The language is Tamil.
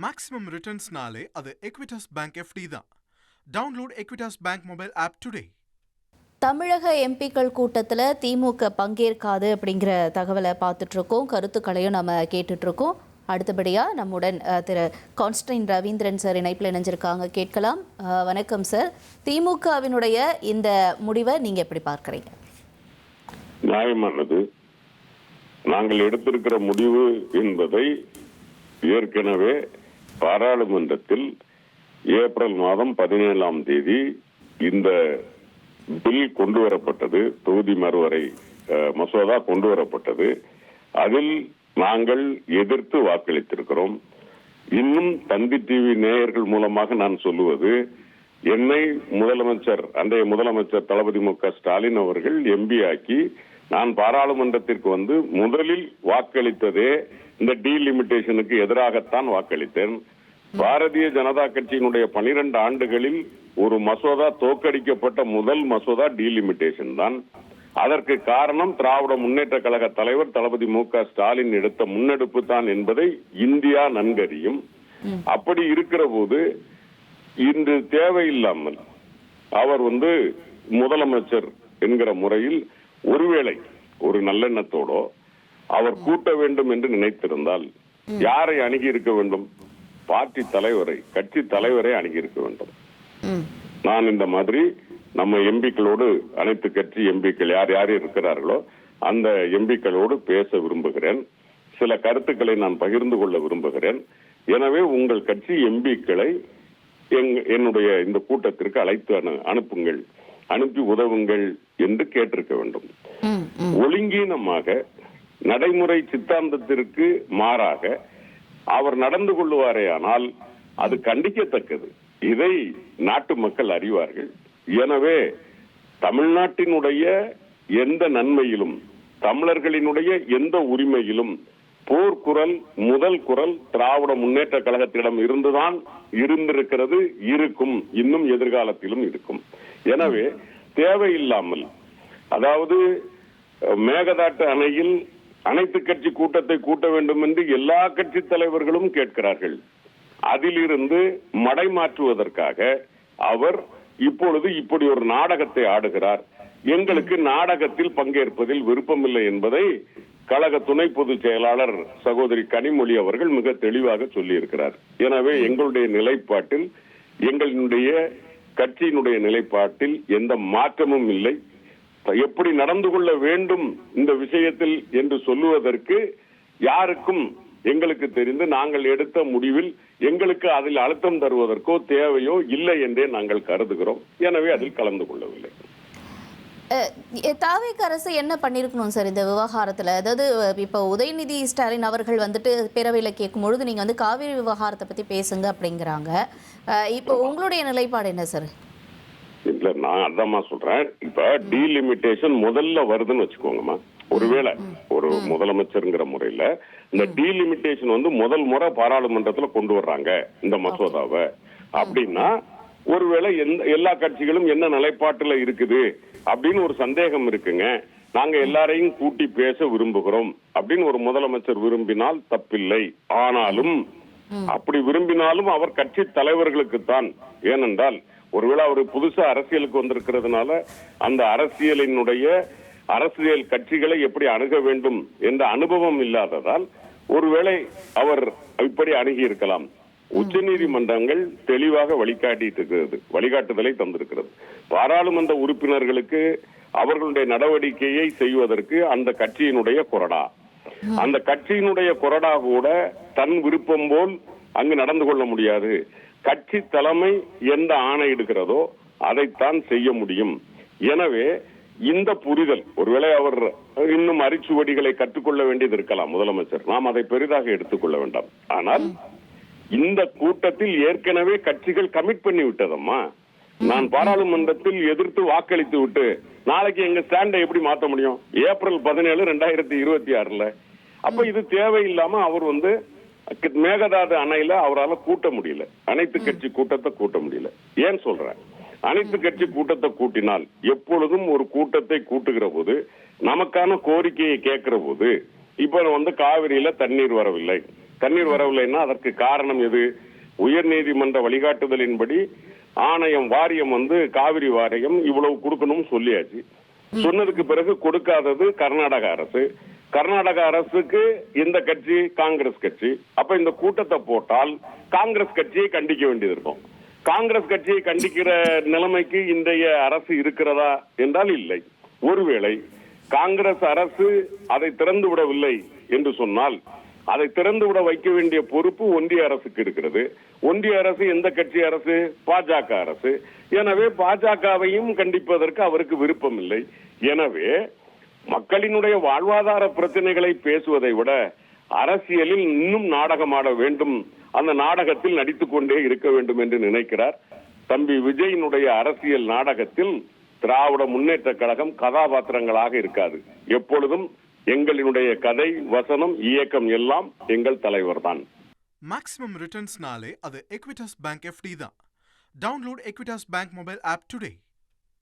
மேக்ஸிமம் ரிட்டர்ன்ஸ்னாலே அது எக்விட்டாஸ் பேங்க் எஃப்டி தான். Download Equitas bank mobile app today. தமிழக எம்பிக்கள் கூட்டத்தில் திமுக பங்கேற்காது அப்படிங்கிற தகவலை பார்த்துட்டு இருக்கோம். கருத்துக்களையும் நம்ம கேட்டுட்டு இருக்கோம். அடுத்தபடியாக நம்முடன் திரு கான்ஸ்டைன் ரவீந்திரன் சார் இணைப்பில் இணைஞ்சிருக்காங்க, கேட்கலாம். வணக்கம் சார். திமுகவினுடைய இந்த முடிவை நீங்க எப்படி பார்க்குறீங்க? நியாயமானது. நாங்கள் எடுத்திருக்கிற முடிவு என்பதை ஏற்கனவே பாராளுமன்றத்தில் ஏப்ரல் மாதம் 17ஆம் தேதி இந்த பில் கொண்டு வரப்பட்டது. தொகுதி மறுவரை மசோதா கொண்டு வரப்பட்டது. அதில் நாங்கள் எதிர்த்து வாக்களித்திருக்கிறோம். இன்னும் தந்தி டிவி நேயர்கள் மூலமாக நான் சொல்லுவது, என்னை அன்றைய முதலமைச்சர் தளபதி மு.க. ஸ்டாலின் அவர்கள் எம்பி ஆக்கி நான் பாராளுமன்றத்திற்கு வந்து முதலில் வாக்களித்ததே இந்த டீலிமிட்டேஷனுக்கு எதிராகத்தான் வாக்களித்தேன். பாரதிய ஜனதா கட்சியினுடைய 12 ஆண்டுகளில் ஒரு மசோதா தோற்கடிக்கப்பட்ட முதல் மசோதா டீலிமிட்டேஷன் தான். அதற்கு காரணம் திராவிட முன்னேற்ற கழக தலைவர் தளபதி மு.க. ஸ்டாலின் எடுத்த முன்னெடுப்பு தான் என்பதை இந்தியா நன்கறியும். அப்படி இருக்கிற போது இன்று தேவையில்லாமல் அவர் முதலமைச்சர் என்கிற முறையில் ஒருவேளை ஒரு நல்லெண்ணத்தோடோ அவர் கூட்ட வேண்டும் என்று நினைத்திருந்தால் யாரை அணுகி இருக்க வேண்டும்? பார்ட்டி தலைவரை, கட்சி தலைவரை அணுகி இருக்க வேண்டும். நான் இந்த மாதிரி நம்ம எம்பிக்களோடு, அனைத்து கட்சி எம்பிக்கள் யார் யார் இருக்கிறார்களோ அந்த எம்பிக்களோடு பேச விரும்புகிறேன். சில கருத்துக்களை நான் பகிர்ந்து கொள்ள விரும்புகிறேன். எனவே உங்கள் கட்சி எம்பிக்களை என்னுடைய இந்த கூட்டத்திற்கு அழைத்து அனுப்புங்கள், அனுப்பி உதவுங்கள் என்று கேட்டிருக்க வேண்டும். ஒழுங்கீனமாக நடைமுறை சித்தாந்தத்திற்கு மாறாக அவர் நடந்து கொள்ளுவாரேயானால் அது கண்டிக்கத்தக்கது. இதை நாட்டு மக்கள் அறிவார்கள். எனவே தமிழ்நாட்டினுடைய எந்த நன்மையிலும், தமிழர்களினுடைய எந்த உரிமையிலும் போர்க்குரல், முதல் குரல் திராவிட முன்னேற்ற கழகத்திடம் இருந்துதான் இருந்திருக்கிறது, இருக்கும், இன்னும் எதிர்காலத்திலும் இருக்கும். எனவே தேவையில்லாமல், அதாவது மேகதாட்டு அணையில் அனைத்து கட்சி கூட்டத்தை கூட்ட வேண்டும் என்று எல்லா கட்சி தலைவர்களும் கேட்கிறார்கள். அதிலிருந்து மடைமாற்றுவதற்காக அவர் இப்பொழுது இப்படி ஒரு நாடகத்தை ஆடுகிறார். எங்களுக்கு நாடகத்தில் பங்கேற்பதில் விருப்பமில்லை என்பதை கழக துணை பொதுச் செயலாளர் சகோதரி கனிமொழி அவர்கள் மிக தெளிவாக சொல்லியிருக்கிறார். எனவே எங்களுடைய நிலைப்பாட்டில், எங்களுடைய கட்சியினுடைய நிலைப்பாட்டில் எந்த மாற்றமும் இல்லை. எப்படி நடந்து கொள்ள வேண்டும் இந்த விஷயத்தில் என்று சொல்லுவதற்கு யாருக்கும் எங்களுக்கு தெரிந்து நாங்கள் எடுத்த முடிவில் எங்களுக்கு அதில் அழுத்தம் தருவதற்கோ தேவையோ இல்லை என்றே நாங்கள் கருதுகிறோம். எனவே அதில் கலந்து கொள்ளவில்லை. தாவேக அரசு என்ன பண்ணிருக்கணும் சார் இந்த விவகாரத்துல? அதாவது இப்போ உதயநிதி ஸ்டாலின் அவர்கள் பேரவையில கேட்கும் பொழுது நீங்க காவிரி விவகாரத்தை பத்தி பேசுங்க அப்படிங்கிறாங்க. இப்போ உங்களுடைய நிலைப்பாடு என்ன சார்? இல்ல, நான் அதாம்மா சொல்றேன். இப்ப டீலிமிட்டேஷன் முதல்ல வருதுன்னு வச்சுக்கோங்கம்மா. ஒருவேளை ஒரு முதலமைச்சர்ங்கிற முறையில இந்த டீலிமிட்டேஷன் முதல் முறை பாராளுமன்றத்துல கொண்டு வர்றாங்க இந்த மசோதாவை அப்படின்னா, ஒருவேளை எல்லா கட்சிகளும் என்ன நிலைப்பாட்டுல இருக்குது அப்படின்னு ஒரு சந்தேகம் இருக்குங்க. நாங்க எல்லாரையும் கூட்டி பேச விரும்புகிறோம் அப்படின்னு ஒரு முதலமைச்சர் விரும்பினால் தப்பில்லை. ஆனாலும் அப்படி விரும்பினாலும் அவர் கட்சி தலைவர்களுக்குத்தான். ஏனென்றால் ஒருவேளை அவர் புதுசா அரசியலுக்கு வந்திருக்கிறதுனால அந்த அரசியல் கட்சிகளை எப்படி அணுக வேண்டும் என்ற அனுபவம் இல்லாததால் ஒருவேளை அவர் இப்படி அணுகி இருக்கலாம். உச்ச நீதிமன்றங்கள் தெளிவாக வழிகாட்டுதலை தந்திருக்கிறது. பாராளுமன்ற உறுப்பினர்களுக்கு அவர்களுடைய நடவடிக்கையை செய்வதற்கு அந்த கட்சியினுடைய கொறடா, அந்த கட்சியினுடைய கொறடா கூட தன் விருப்பம் போல் அங்கு நடந்து கொள்ள முடியாது. கட்சி தலைமை எந்த ஆணை எடுக்கிறதோ அதைத்தான் செய்ய முடியும். எனவே இந்த புரிதல், ஒருவேளை அவர் இன்னும் அரிச்சுவடிகளை கற்றுக்கொள்ள வேண்டியது இருக்கலாம் முதலமைச்சர், நாம் அதை பெரிதாக எடுத்துக்கொள்ள வேண்டாம். ஆனால் இந்த கூட்டத்தில் ஏற்கனவே கட்சிகள் கமிட் பண்ணி விட்டதம்மா. நான் பாராளுமன்றத்தில் எதிர்த்து வாக்களித்து விட்டு நாளைக்கு எங்க ஸ்டாண்டை எப்படி மாற்ற முடியும்? ஏப்ரல் 17, 2026. அப்ப இது தேவையில்லாம அவர் மேகதாது அணையில அவரால் கூட்ட முடியல, அனைத்து கட்சி கூட்டத்தை கூட்ட முடியல. ஏன் சொல்றேன்? அனைத்து கட்சி கூட்டத்தை கூட்டினால், எப்பொழுதும் ஒரு கூட்டத்தை கூட்டுகிற போது நமக்கான கோரிக்கையை கேட்கிற போது, இப்ப காவிரியில தண்ணீர் வரவில்லை, தண்ணீர் வரவில்லைன்னா அதற்கு காரணம் எது? உயர்நீதிமன்ற வழிகாட்டுதலின்படி ஆணையம் வாரியம் காவிரி வாரியம் இவ்வளவு கொடுக்கணும்னு சொல்லியாச்சு. சொன்னதுக்கு பிறகு கொடுக்காதது கர்நாடக அரசு. கர்நாடக அரசுக்கு இந்த கட்சி காங்கிரஸ் கட்சி. அப்ப இந்த கூட்டத்தை போட்டால் காங்கிரஸ் கட்சியை கண்டிக்க வேண்டியது இருக்கும். காங்கிரஸ் கட்சியை கண்டிக்கிற நிலைமைக்கு இன்றைய அரசு இருக்கிறதா என்றால் இல்லை. ஒருவேளை காங்கிரஸ் அரசு அதை திறந்து விடவில்லை என்று சொன்னால் அதை திறந்து விட வைக்க வேண்டிய பொறுப்பு ஒன்றிய அரசுக்கு இருக்கிறது. ஒன்றிய அரசு எந்த கட்சி அரசு? பாஜக அரசு. எனவே பாஜகவையும் கண்டிப்பதற்கு அவருக்கு விருப்பம் இல்லை. எனவே மக்களினுடைய வாழ்வாதார பிரச்சனைகளை பேசுவதை விட அரசியலில் இன்னும் நாடகமாட வேண்டும், அந்த நாடகத்தில் நடித்துக் கொண்டே இருக்க வேண்டும் என்று நினைக்கிறார். தம்பி விஜயினுடைய அரசியல் நாடகத்தில் திராவிட முன்னேற்ற கழகம் கதாபாத்திரங்களாக இருக்காது. எப்பொழுதும் எங்களினுடைய கதை, வசனம், இயக்கம் எல்லாம் எங்கள் தலைவர் தான். மேக்ஸிமம் ரிட்டர்ன்ஸ்னாலே அது எக்விட்டாஸ் பேங்க் எஃப்டி தான். Download Equitas bank mobile app today.